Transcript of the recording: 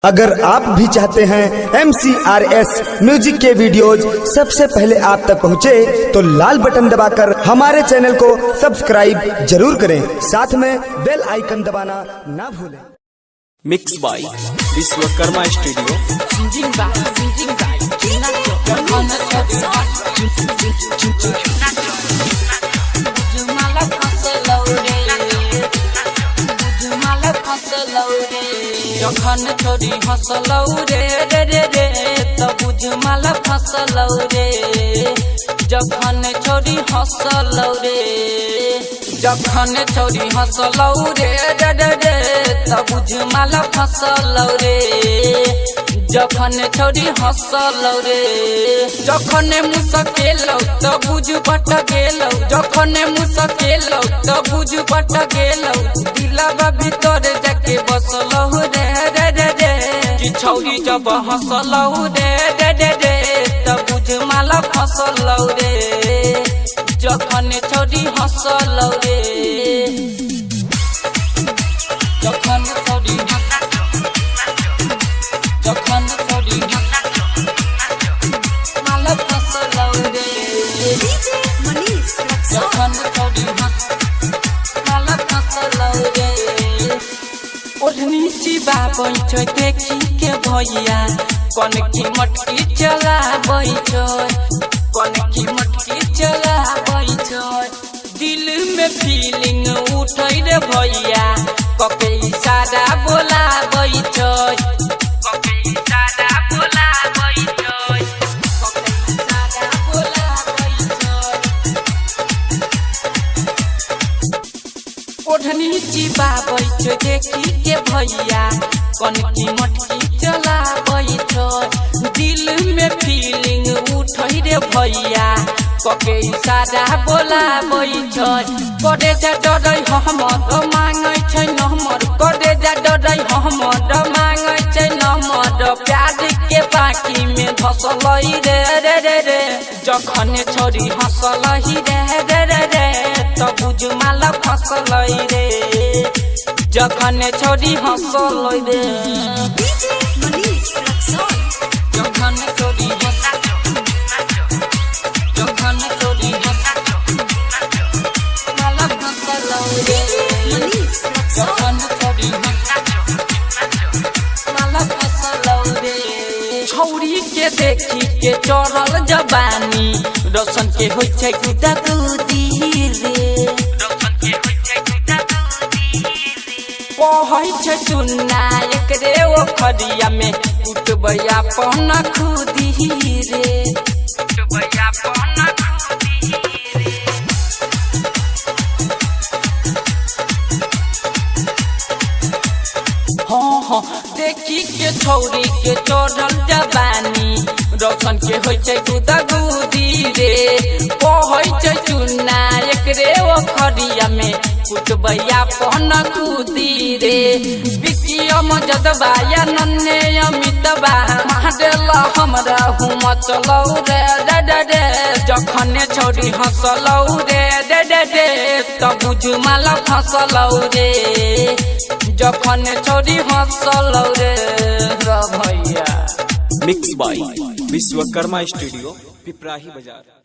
अगर आप भी चाहते हैं MCRS म्यूजिक के वीडियोज सबसे पहले आप तक पहुंचे, तो लाल बटन दबाकर हमारे चैनल को सब्सक्राइब जरूर करें, साथ में बेल आइकन दबाना ना भूलें। Mix by Vishwakarma studio. जखन छोड़ी हंसलौ रे रे रे रे त बुझ माला फंसलौ रे। जखन छोड़ी हंसलौ रे, जखन छोड़ी हंसलौ रे रे रे रे त बुझ माला फंसलौ रे। जखन छोड़ी हंसलौ रे, जखन मुसकेलौ त बुझ पट गेलौ। जखन मुसकेलौ त बुझ पट गेलौ, दिलवा भीतर जाके बसलौ रे रे रे रे। कि छौरी जब हंसलौ रे रे रे रे त बुझ माला फंसलौ रे। जखन छौरी हंसलौ रे, जखन छौरी जखन छोड़ी माला फंसलौ रे। जखन छोड़ी माला फंसलौ रे। ओढ़नी चिबा बैठो देखी के भैया, कौन की मटकी चला बैठो, कौन की मटकी चला बैठो। दिल में फीलिंग उठै रे भैया, कके इशारा बोला बैठो, कके इशारा बोला बैठो, कके इशारा बोला बैठो। ओढ़नी चिबा बैठो देखी के भैया, कौन की मटकी चला बैठो। दिल में फीलिंग उठै रे भैया, कके इशारा बोला बैठो। करे जा डरै हमर मांगै छै नम्बर, करे जा डरै हमर मांगै छै नम्बर। प्यार के बाकी में धसलै रे रे रे रे। जखन छोड़ी हंसलै रे रे रे रे त बुझ माला फंसलै रे। जखन छोड़ी हंसलै रे, जखन छोड़ी जखन छोड़ी माला फंसलौ रे। जखन छोड़ी माला फंसलौ रे। छौरी के देखी के चढ़ल जवानी, रोशन के होइ छै गुदा गुदी रे। कहै छै चुन्ना एकरे ओखरिया में, उठबै अपन खुदी रे, उठबै अपन खुदी रे। हाँ हाँ देखी के छौरी के चढ़ल जवानी, रोशन के होइ छै गुदा गुदी रे। कहै छै चुन्ना एकरे ओखरिया में, उठबै अपन खुदी रे। बिकिया मजदबा या नन्हे अमितबा, मारेला हमरा हुम चलौ रे रे रे रे। जखन छोड़ी हंसलौ रे रे रे रे त बुझ माला फंसलौ रे। जखन छोड़ी हंसलौ रे भैया। Mix by Vishwakarma studio, Piprahi बाजार।